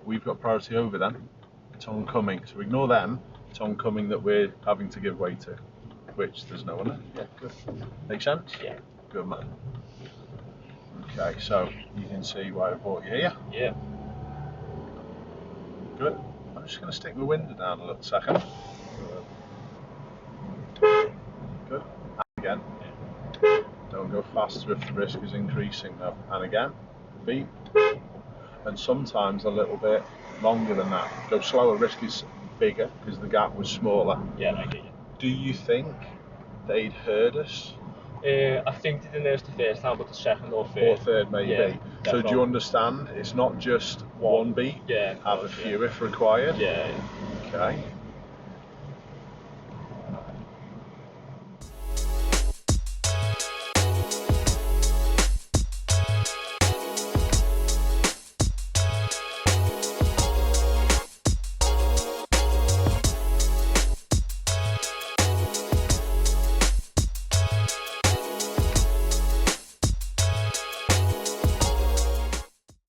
we've got priority over them. It's oncoming, so ignore them. It's oncoming that we're having to give way to, which there's no one there. Yeah, good. Make sense? Yeah. Good man. Okay, so you can see why I brought you here. Yeah. Good. I'm just going to stick my window down a little second. Good. And again. Don't go faster if the risk is increasing now. And again. Beep. And sometimes a little bit longer than that. Go slower, risk is bigger because the gap was smaller. Yeah, I get you. Do you think they'd heard us? I think they didn't notice the first time, but the second or third. Or third maybe. Yeah, so do you understand? It's not just one beat. Yeah. Have a few if required. Yeah. Okay.